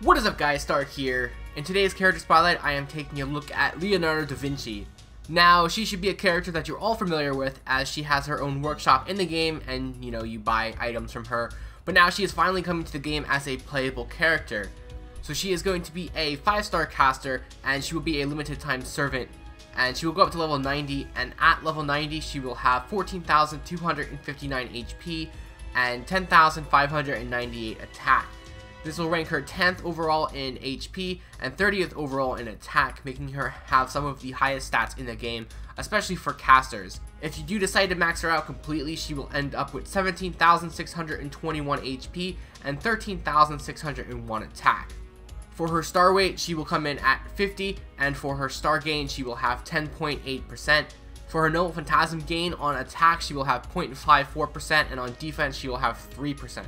What is up guys, Stark here. In today's character spotlight, I am taking a look at Leonardo da Vinci. Now, she should be a character that you're all familiar with, as she has her own workshop in the game and, you buy items from her. But now she is finally coming to the game as a playable character. So she is going to be a 5-star caster, and she will be a limited time servant. And she will go up to level 90, and at level 90 she will have 14,259 HP and 10,598 attack. This will rank her 10th overall in HP and 30th overall in attack, making her have some of the highest stats in the game, especially for casters. If you do decide to max her out completely, she will end up with 17,621 HP and 13,601 attack. For her star weight, she will come in at 50, and for her star gain, she will have 10.8%. For her Noble Phantasm gain on attack, she will have 0.54%, and on defense, she will have 3%.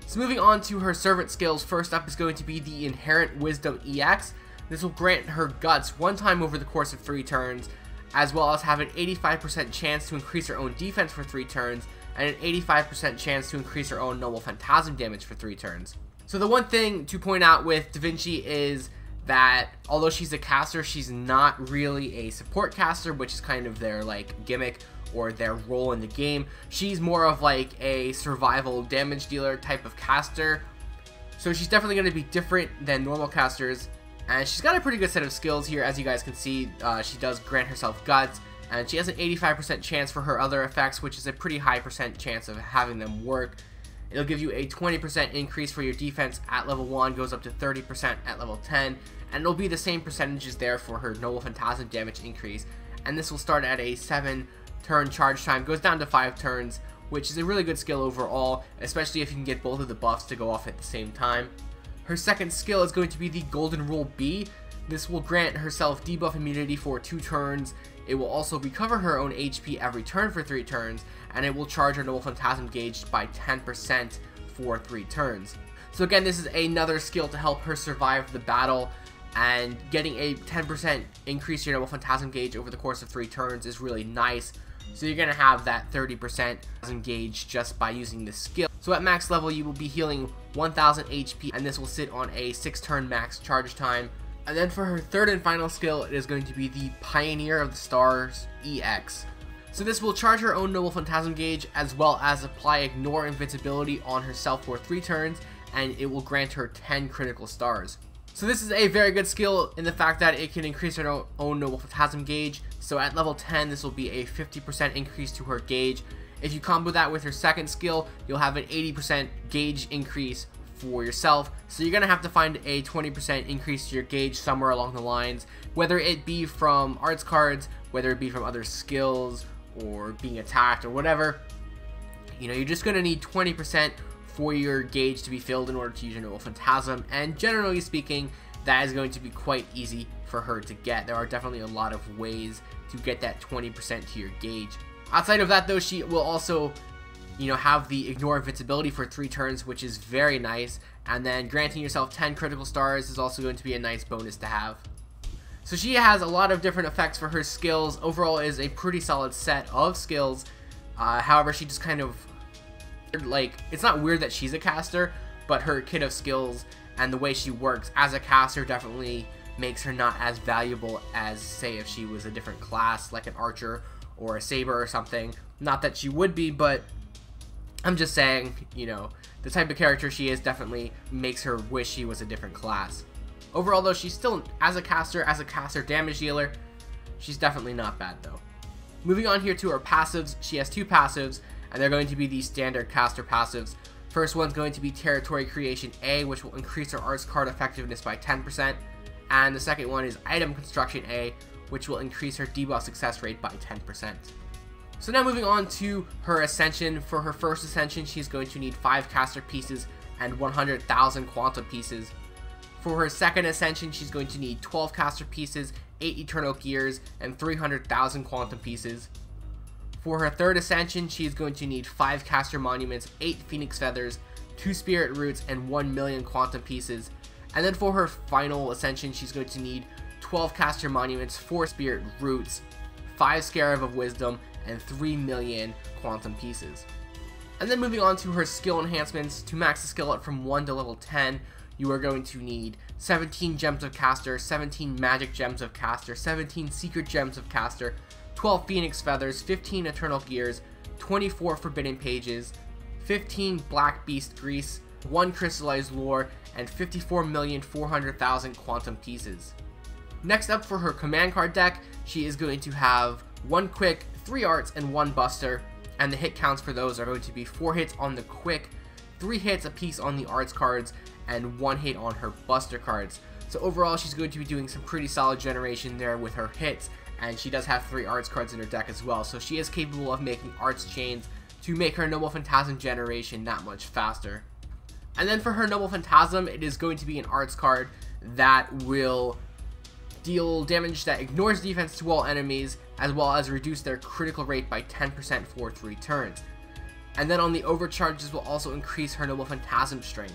So moving on to her servant skills, first up is going to be the Inherent Wisdom EX. This will grant her Guts one time over the course of 3 turns, as well as have an 85% chance to increase her own defense for 3 turns, and an 85% chance to increase her own Noble Phantasm damage for 3 turns. So the one thing to point out with Da Vinci is that although she's a caster, she's not really a support caster, which is kind of their gimmick or their role in the game. She's more of like a survival damage dealer type of caster. So she's definitely going to be different than normal casters, and she's got a pretty good set of skills here. As you guys can see, she does grant herself Guts, and she has an 85% chance for her other effects, which is a pretty high percent chance of having them work. It'll give you a 20% increase for your defense at level 1, goes up to 30% at level 10, and it'll be the same percentages there for her Noble Phantasm damage increase. And this will start at a 7-turn charge time, goes down to 5 turns, which is a really good skill overall, especially if you can get both of the buffs to go off at the same time. Her second skill is going to be the Golden Rule B. This will grant herself debuff immunity for 2 turns. It will also recover her own HP every turn for 3 turns, and it will charge her Noble Phantasm gauge by 10% for 3 turns. So again, this is another skill to help her survive the battle, and getting a 10% increase in your Noble Phantasm gauge over the course of 3 turns is really nice. So you're going to have that 30% gauge just by using this skill. So at max level, you will be healing 1000 HP, and this will sit on a 6-turn max charge time. And then for her third and final skill, it is going to be the Pioneer of the Stars EX. So this will charge her own Noble Phantasm gauge, as well as apply Ignore Invincibility on herself for 3 turns, and it will grant her 10 critical stars. So this is a very good skill in the fact that it can increase her own Noble Phantasm gauge. So at level 10, this will be a 50% increase to her gauge. If you combo that with her second skill, you'll have an 80% gauge increase for yourself. So you're going to have to find a 20% increase to your gauge somewhere along the lines, whether it be from arts cards, whether it be from other skills, or being attacked, or whatever. You're just going to need 20% for your gauge to be filled in order to use your Noble Phantasm, and generally speaking, that is going to be quite easy for her to get. There are definitely a lot of ways to get that 20% to your gauge. Outside of that though, she will also have the Ignore Invincibility for 3 turns, which is very nice, and then granting yourself 10 critical stars is also going to be a nice bonus to have. So she has a lot of different effects for her skills. Overall, it is a pretty solid set of skills. However, she just kind of, it's not weird that she's a caster, but her kit of skills and the way she works as a caster definitely makes her not as valuable as, say, if she was a different class, like an archer or a saber or something. Not that she would be, but I'm just saying, the type of character she is definitely makes her wish she was a different class. Overall though, she's still, as a caster damage dealer, she's definitely not bad though. Moving on here to her passives, she has 2 passives, and they're going to be the standard caster passives. First one's going to be Territory Creation A, which will increase her arts card effectiveness by 10%, and the second one is Item Construction A, which will increase her debuff success rate by 10%. So now moving on to her Ascension. For her first Ascension, she's going to need 5 caster pieces and 100,000 quantum pieces. For her second Ascension, she's going to need 12 caster pieces, 8 Eternal Gears, and 300,000 quantum pieces. For her third Ascension, she's going to need 5 caster monuments, 8 Phoenix Feathers, 2 Spirit Roots, and 1 million quantum pieces. And then for her final Ascension, she's going to need 12 caster monuments, 4 Spirit Roots, 5 Scarab of Wisdom, and 3 million quantum pieces. And then moving on to her skill enhancements, to max the skill up from 1 to level 10, you are going to need 17 gems of caster, 17 magic gems of caster, 17 secret gems of caster, 12 phoenix feathers, 15 eternal gears, 24 forbidden pages, 15 black beast grease, 1 crystallized lore, and 54,400,000 quantum pieces. Next up, for her command card deck, she is going to have 1 quick, 3 arts, and 1 buster, and the hit counts for those are going to be 4 hits on the quick, 3 hits apiece on the arts cards, and 1 hit on her buster cards. So overall, she's going to be doing some pretty solid generation there with her hits, and she does have 3 arts cards in her deck as well, so she is capable of making arts chains to make her Noble Phantasm generation that much faster. And then for her Noble Phantasm, it is going to be an arts card that will deal damage that ignores defense to all enemies, as well as reduce their critical rate by 10% for 3 turns. And then on the overcharges will also increase her Noble Phantasm strength.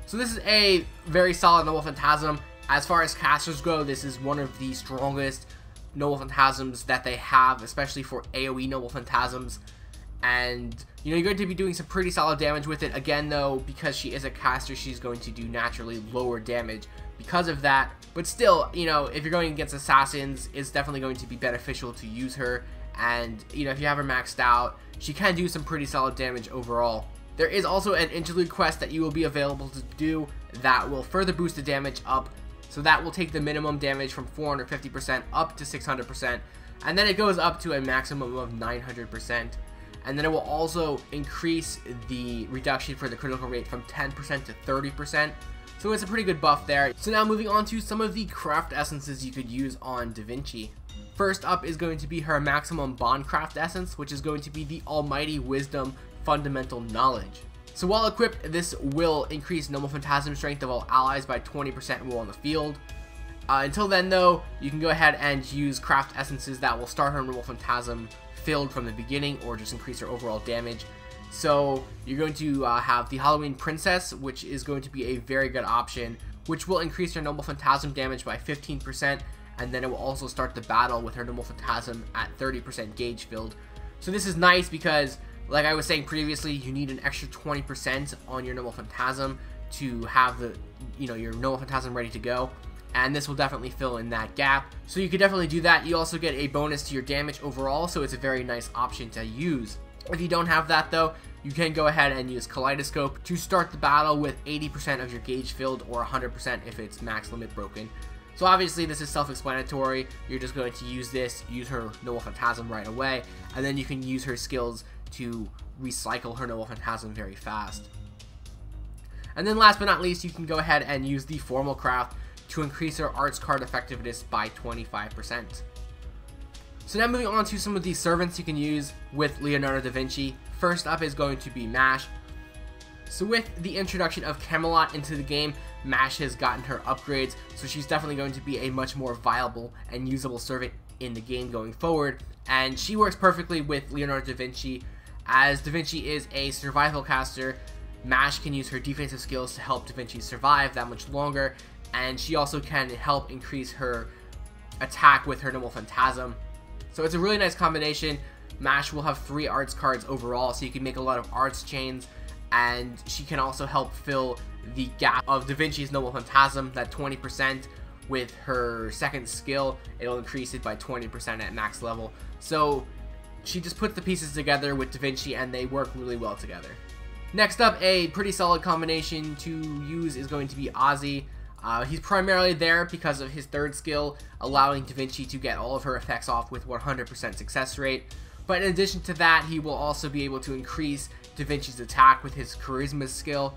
So this is a very solid Noble Phantasm. As far as casters go, this is one of the strongest Noble Phantasms that they have, especially for AoE Noble Phantasms. And you know, you're going to be doing some pretty solid damage with it. Again though, because she is a caster, she's going to do naturally lower damage because of that. But still, you know, if you're going against assassins, it's definitely going to be beneficial to use her. And you know, if you have her maxed out, she can do some pretty solid damage overall. There is also an interlude quest that you will be available to do that will further boost the damage up. So that will take the minimum damage from 450% up to 600%. And then it goes up to a maximum of 900%. And then it will also increase the reduction for the critical rate from 10% to 30%. So it's a pretty good buff there. So now moving on to some of the craft essences you could use on Da Vinci. First up is going to be her maximum bond craft essence, which is going to be the Almighty Wisdom Fundamental Knowledge. So while equipped, this will increase Noble Phantasm strength of all allies by 20% while on the field. Until then though, you can go ahead and use craft essences that will start her Noble Phantasm filled from the beginning, or just increase her overall damage. So you're going to have the Halloween Princess, which is going to be a very good option, which will increase her Noble Phantasm damage by 15%, and then it will also start the battle with her Noble Phantasm at 30% gauge filled. So this is nice because, like I was saying previously, you need an extra 20% on your Noble Phantasm to have the, you know, your Noble Phantasm ready to go. And this will definitely fill in that gap. So you could definitely do that. You also get a bonus to your damage overall, so it's a very nice option to use. If you don't have that though, you can go ahead and use Kaleidoscope to start the battle with 80% of your gauge filled, or 100% if it's max limit broken. So obviously this is self-explanatory. You're just going to use this, use her Noble Phantasm right away, and then you can use her skills to recycle her Noble Phantasm very fast. And then last but not least, you can go ahead and use the Formal Craft to increase her arts card effectiveness by 25%. So now moving on to some of the servants you can use with Leonardo da Vinci. First up is going to be Mash. So with the introduction of Camelot into the game, Mash has gotten her upgrades, so she's definitely going to be a much more viable and usable servant in the game going forward. And she works perfectly with Leonardo da Vinci. As Da Vinci is a survival caster, Mash can use her defensive skills to help Da Vinci survive that much longer, and she also can help increase her attack with her Noble Phantasm. So it's a really nice combination. Mash will have 3 arts cards overall, so you can make a lot of arts chains, and she can also help fill the gap of Da Vinci's Noble Phantasm, that 20%. With her second skill, it'll increase it by 20% at max level. So she just puts the pieces together with Da Vinci, and they work really well together. Next up, a pretty solid combination to use is going to be Ozzy. He's primarily there because of his third skill, allowing Da Vinci to get all of her effects off with 100% success rate. But in addition to that, he will also be able to increase Da Vinci's attack with his charisma skill.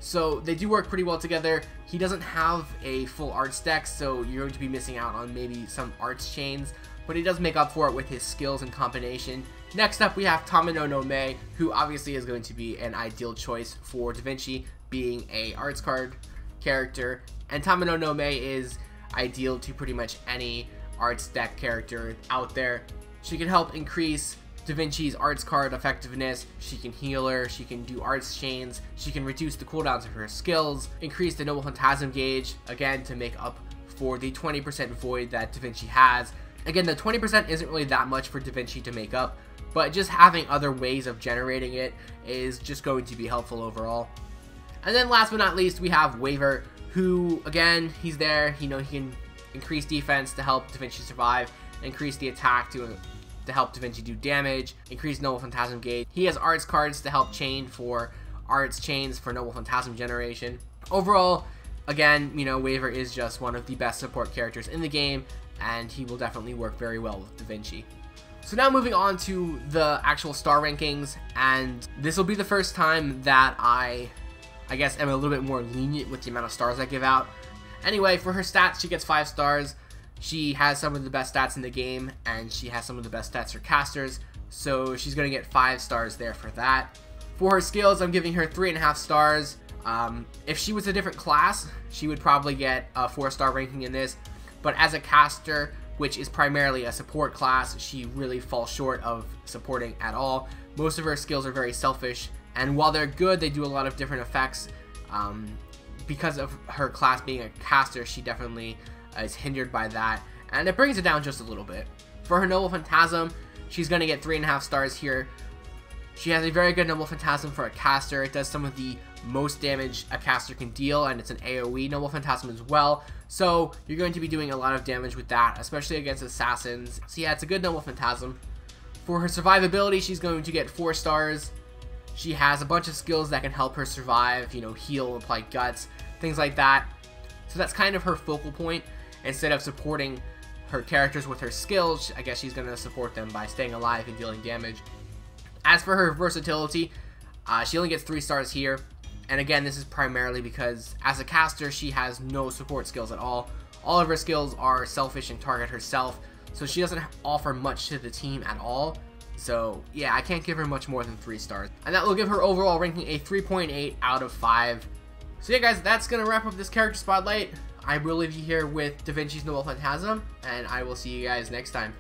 So they do work pretty well together. He doesn't have a full arts deck, so you're going to be missing out on maybe some arts chains, but he does make up for it with his skills and combination. Next up, we have Tamino no Mae, who obviously is going to be an ideal choice for Da Vinci, being a arts card character. And Tamino no Mae is ideal to pretty much any arts deck character out there. She can help increase Da Vinci's arts card effectiveness, she can heal her, she can do arts chains, she can reduce the cooldowns of her skills, increase the Noble Phantasm gauge, again to make up for the 20% void that Da Vinci has. Again, the 20% isn't really that much for Da Vinci to make up, but just having other ways of generating it is just going to be helpful overall. And then last but not least, we have Waver, who, again, he's there. You know, he can increase defense to help Da Vinci survive, increase the attack to help Da Vinci do damage, increase Noble Phantasm gauge. He has arts cards to help chain for arts chains for Noble Phantasm generation. Overall, again, you know, Waver is just one of the best support characters in the game, and he will definitely work very well with Da Vinci. So now moving on to the actual star rankings, and this will be the first time that I guess am a little bit more lenient with the amount of stars I give out. Anyway, for her stats, she gets 5 stars. She has some of the best stats in the game, and she has some of the best stats for casters, so she's going to get 5 stars there for that. For her skills, I'm giving her 3.5 stars. If she was a different class, she would probably get a 4-star ranking in this, but as a caster, which is primarily a support class, she really falls short of supporting at all. Most of her skills are very selfish, and while they're good, they do a lot of different effects. Because of her class being a caster, she definitely is hindered by that, and it brings it down just a little bit. For her Noble Phantasm, she's going to get 3.5 stars here. She has a very good Noble Phantasm for a caster. It does some of the most damage a caster can deal, and it's an AoE Noble Phantasm as well, so you're going to be doing a lot of damage with that, especially against assassins. So yeah, it's a good Noble Phantasm. For her survivability, she's going to get 4 stars. She has a bunch of skills that can help her survive, you know, heal, apply guts, things like that. So that's kind of her focal point. Instead of supporting her characters with her skills, I guess she's going to support them by staying alive and dealing damage. As for her versatility, she only gets 3 stars here. And again, this is primarily because as a caster, she has no support skills at all. All of her skills are selfish and target herself, so she doesn't offer much to the team at all. So yeah, I can't give her much more than 3 stars. And that will give her overall ranking a 3.8 out of 5. So yeah guys, that's going to wrap up this character spotlight. I will leave you here with Da Vinci's Noble Phantasm, and I will see you guys next time.